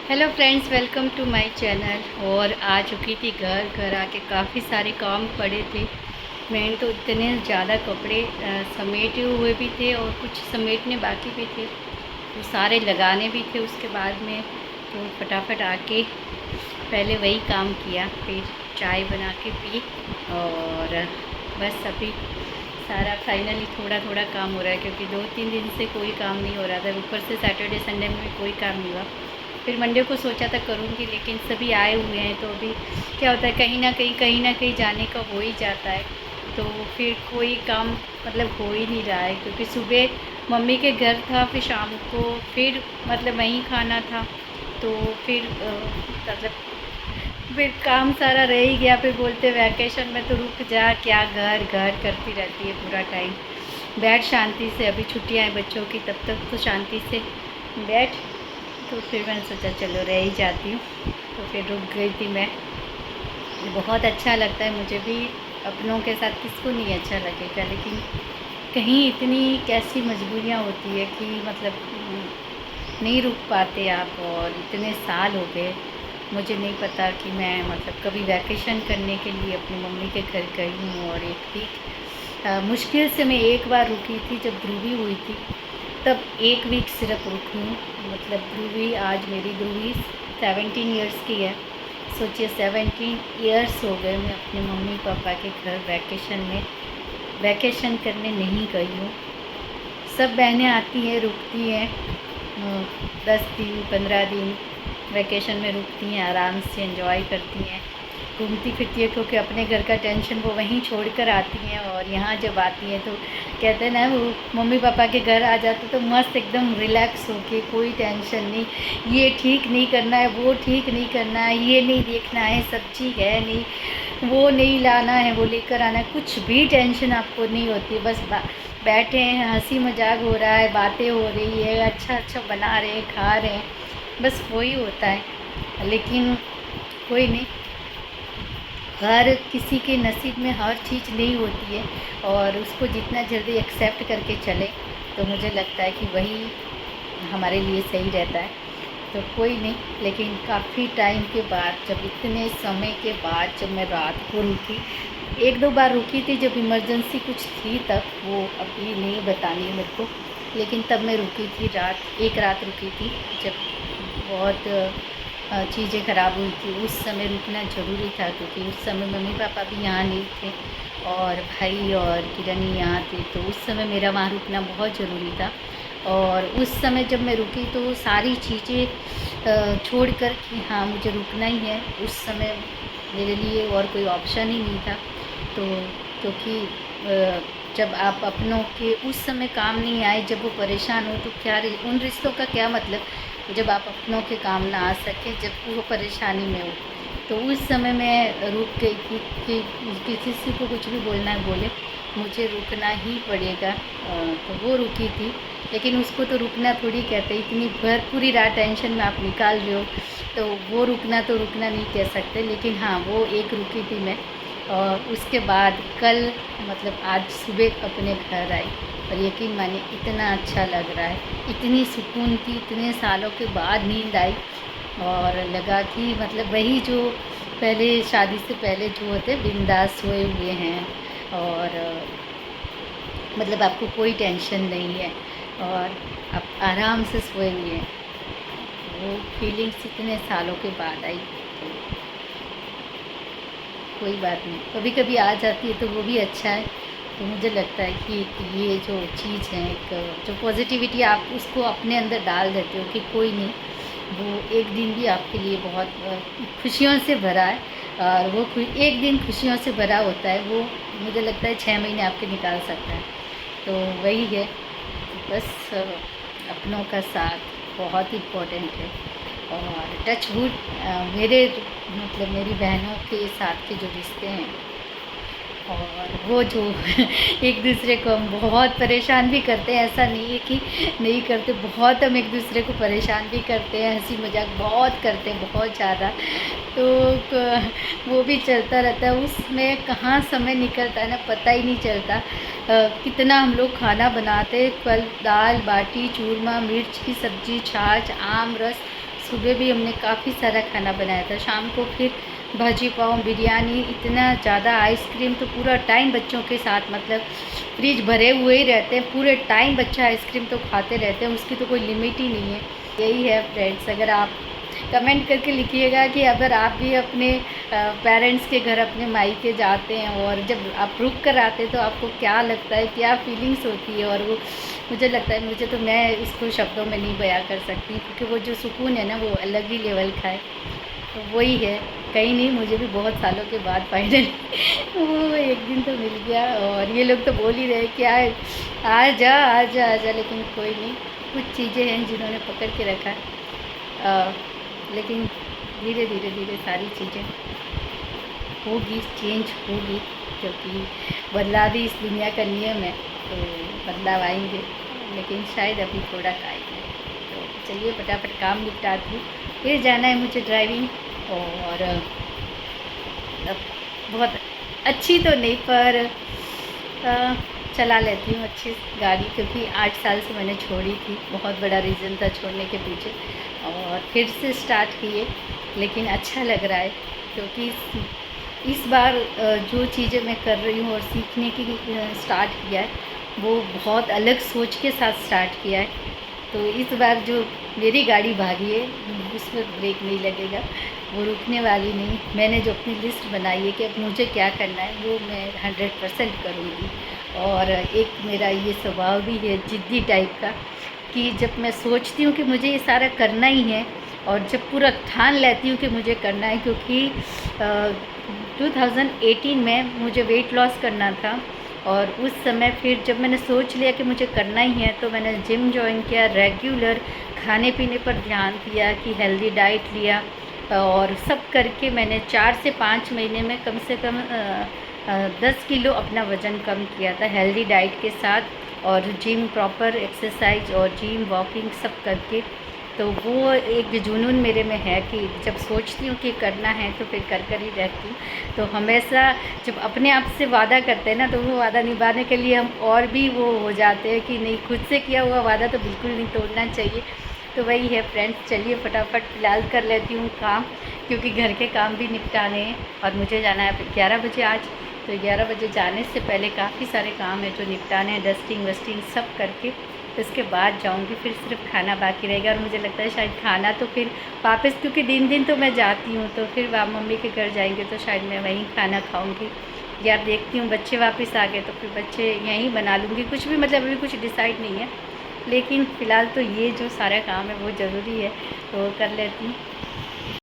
Hello friends, welcome to my channel. और आ चुकी थी घर आके काफ़ी सारे काम पड़े थे। मैंने तो इतने ज़्यादा कपड़े समेटे हुए भी थे और कुछ समेटने बाकी भी थे, वो सारे लगाने भी थे उसके बाद में। तो फटाफट आके पहले वही काम किया, फिर चाय बना के पी। और बस अभी सारा फाइनली थोड़ा थोड़ा काम हो रहा है, क्योंकि 2-3 दिन से कोई काम नहीं हो रहा था। ऊपर से सैटरडे संडे में कोई काम नहीं हुआ। फिर मंडे को सोचा था करूँगी, लेकिन सभी आए हुए हैं तो अभी क्या होता है, कहीं ना कहीं जाने का हो ही जाता है। तो फिर कोई काम मतलब हो ही नहीं रहा है, क्योंकि सुबह मम्मी के घर था, फिर शाम को फिर मतलब वहीं खाना था। तो फिर मतलब फिर काम सारा रह ही गया। फिर बोलते वैकेशन में तो रुक जा, क्या घर घर करती रहती है पूरा टाइम। बैठ शांति से, अभी छुट्टियां हैं बच्चों की, तब तक तो शांति से बैठ। तो फिर मैंने सोचा चलो रह ही जाती हूँ, तो फिर रुक गई थी मैं। बहुत अच्छा लगता है मुझे भी, अपनों के साथ किसको नहीं अच्छा लगेगा, लेकिन कहीं इतनी कैसी मजबूरियाँ होती है कि मतलब नहीं रुक पाते आप। और इतने साल हो गए, मुझे नहीं पता कि मैं मतलब कभी वैकेशन करने के लिए अपनी मम्मी के घर गई हूँ। और एक वीक मुश्किल से मैं एक बार रुकी थी, जब ध्रुवी हुई थी तब एक वीक सिर्फ रुकी हूँ। मतलब ध्रुवी, आज मेरी ध्रुवी 17 ईयर्स की है। सोचिए 17 ईयर्स हो गए मैं अपने मम्मी पापा के घर वैकेशन करने नहीं गई हूँ। सब बहनें आती हैं, रुकती हैं, 10 दिन 15 दिन वैकेशन में रुकती हैं, आराम से एंजॉय करती हैं, घूमती फिरती है, क्योंकि अपने घर का टेंशन वो वहीं छोड़ कर आती हैं। और यहाँ जब आती हैं तो कहते हैं ना, वो मम्मी पापा के घर आ जाते तो मस्त एकदम रिलैक्स होके, कोई टेंशन नहीं, ये ठीक नहीं करना है, वो ठीक नहीं करना है, ये नहीं देखना है, सब्जी है नहीं, वो नहीं लाना है, वो लेकर आना है, कुछ भी टेंशन आपको नहीं होती। बस बैठे हैं, हंसी मजाक हो रहा है, बातें हो रही है, अच्छा अच्छा बना रहे हैं, खा रहे हैं, बस वही होता है। लेकिन कोई नहीं, हर किसी के नसीब में हर चीज़ नहीं होती है, और उसको जितना जल्दी एक्सेप्ट करके चले तो मुझे लगता है कि वही हमारे लिए सही रहता है। तो कोई नहीं, लेकिन काफ़ी टाइम के बाद, जब इतने समय के बाद जब मैं रात को रुकी, एक दो बार रुकी थी जब इमरजेंसी कुछ थी तब, वो अभी नहीं बतानी है मेरे को, लेकिन तब मैं रुकी थी एक रात रुकी थी, जब बहुत चीज़ें ख़राब हुई थी। उस समय रुकना ज़रूरी था, क्योंकि उस समय मम्मी पापा भी यहाँ नहीं थे और भाई और किरण यहाँ थे, तो उस समय मेरा वहाँ रुकना बहुत ज़रूरी था। और उस समय जब मैं रुकी तो सारी चीज़ें छोड़कर कि हाँ मुझे रुकना ही है, उस समय मेरे लिए और कोई ऑप्शन ही नहीं था। तो क्योंकि जब आप अपनों के उस समय काम नहीं आए, जब वो परेशान हो, तो क्या उन रिश्तों का क्या मतलब जब आप अपनों के काम ना आ सके, जब वो परेशानी में हो। तो उस समय मैं रुक गई थी कि किसी को कुछ भी बोलना है बोले, मुझे रुकना ही पड़ेगा। तो वो रुकी थी, लेकिन उसको तो रुकना थोड़ी कहते, इतनी पूरी रात टेंशन में आप निकाल रहे हो, तो वो रुकना नहीं कह सकते। लेकिन हाँ, वो एक रुकी थी मैं। और उसके बाद कल मतलब आज सुबह अपने घर आई, और यकीन मानिए इतना अच्छा लग रहा है, इतनी सुकून थी, इतने सालों के बाद नींद आई। और लगा कि मतलब वही जो पहले शादी से पहले जो होते बिंदास सोए हुए हैं, और मतलब आपको कोई टेंशन नहीं है और आप आराम से सोए हुए हैं, वो फीलिंग्स इतने सालों के बाद आई। तो कोई बात नहीं, कभी कभी आ जाती है तो वो भी अच्छा है। तो मुझे लगता है कि ये जो चीज़ है, एक जो पॉजिटिविटी आप उसको अपने अंदर डाल देते हो कि कोई नहीं, वो एक दिन भी आपके लिए बहुत खुशियों से भरा है। और वो एक दिन खुशियों से भरा होता है, वो मुझे लगता है 6 महीने आपके निकाल सकता है। तो वही है, बस अपनों का साथ बहुत इम्पोर्टेंट है। और टच वुड, मेरे मतलब मेरी बहनों के साथ के जो रिश्ते हैं, और वो जो एक दूसरे को हम बहुत परेशान भी करते हैं, ऐसा नहीं है कि नहीं करते, बहुत हम एक दूसरे को परेशान भी करते हैं, हंसी मजाक बहुत करते हैं, बहुत ज़्यादा। तो वो भी चलता रहता है, उसमें कहाँ समय निकलता है ना, पता ही नहीं चलता। कितना हम लोग खाना बनाते, कल दाल बाटी चूरमा, मिर्च की सब्ज़ी, छाछ, आम रस, सुबह भी हमने काफ़ी सारा खाना बनाया था, शाम को फिर भाजी पाव, बिरयानी, इतना ज़्यादा आइसक्रीम, तो पूरा टाइम बच्चों के साथ मतलब फ्रिज भरे हुए ही रहते हैं, पूरे टाइम बच्चा आइसक्रीम तो खाते रहते हैं, उसकी तो कोई लिमिट ही नहीं है। यही है फ्रेंड्स, अगर आप कमेंट करके लिखिएगा कि अगर आप भी अपने पेरेंट्स के घर, अपने मायके जाते हैं और जब आप रुक कर आते हैं तो आपको क्या लगता है, क्या फीलिंग्स होती है। और वो मुझे लगता है, मुझे तो, मैं इसको शब्दों में नहीं बयां कर सकती, क्योंकि वो जो सुकून है ना, वो अलग ही लेवल का है। तो वही है, कहीं नहीं, मुझे भी बहुत सालों के बाद फाइनली वो एक दिन तो मिल गया। और ये लोग तो बोल ही रहे क्या, आ जा आ जा आ जा, लेकिन कोई नहीं, कुछ चीज़ें हैं जिन्होंने पकड़ के रखा है। लेकिन धीरे धीरे धीरे सारी चीज़ें होगी, चेंज होगी, क्योंकि बदलाव ही इस दुनिया का नियम है, तो बदलाव आएंगे, लेकिन शायद अभी थोड़ा टाइम है। तो चलिए फटाफट काम निपटाती हूँ, फिर जाना है मुझे ड्राइविंग। और अब बहुत अच्छी तो नहीं, पर चला लेती हूँ अच्छी गाड़ी, क्योंकि 8 साल से मैंने छोड़ी थी, बहुत बड़ा रीज़न था छोड़ने के पीछे, और फिर से स्टार्ट किए। लेकिन अच्छा लग रहा है, क्योंकि इस बार जो चीज़ें मैं कर रही हूँ और सीखने की स्टार्ट किया है, वो बहुत अलग सोच के साथ स्टार्ट किया है। तो इस बार जो मेरी गाड़ी भागी है, उसमें ब्रेक नहीं लगेगा, वो रुकने वाली नहीं। मैंने जो अपनी लिस्ट बनाई है कि अब मुझे क्या करना है, वो मैं 100% करूँगी। और एक मेरा ये स्वभाव भी है ज़िद्दी टाइप का, कि जब मैं सोचती हूँ कि मुझे ये सारा करना ही है, और जब पूरा ठान लेती हूँ कि मुझे करना है, क्योंकि 2018 में मुझे वेट लॉस करना था, और उस समय फिर जब मैंने सोच लिया कि मुझे करना ही है, तो मैंने जिम जॉइन किया, रेगुलर खाने पीने पर ध्यान दिया, कि हेल्दी डाइट लिया, और सब करके मैंने 4 से 5 महीने में कम से कम 10 किलो अपना वज़न कम किया था, हेल्दी डाइट के साथ, और जिम, प्रॉपर एक्सरसाइज और जिम, वॉकिंग सब करके। तो वो एक जुनून मेरे में है कि जब सोचती हूँ कि करना है तो फिर कर ही रहती हूँ। तो हमेशा जब अपने आप से वादा करते हैं ना, तो वो वादा निभाने के लिए हम और भी वो हो जाते हैं कि नहीं, खुद से किया हुआ वादा तो बिल्कुल नहीं तोड़ना चाहिए। तो वही है फ्रेंड्स, चलिए फटाफट फ़िलहाल कर लेती हूँ काम, क्योंकि घर के काम भी निपटाने हैं, और मुझे जाना है 11 बजे आज। तो 11 बजे जाने से पहले काफ़ी सारे काम हैं जो निपटाने हैं, डस्टिंग वस्टिंग सब करके उसके बाद जाऊंगी। फिर सिर्फ खाना बाकी रहेगा, और मुझे लगता है शायद खाना तो फिर वापस, क्योंकि दिन दिन तो मैं जाती हूँ, तो फिर मम्मी के घर जाएंगे तो शायद मैं वहीं खाना खाऊंगी, या देखती हूँ बच्चे वापस आ गए तो फिर बच्चे यहीं बना लूँगी, कुछ भी, मतलब अभी कुछ डिसाइड नहीं है। लेकिन फ़िलहाल तो ये जो सारा काम है वो ज़रूरी है, तो कर लेती हूँ।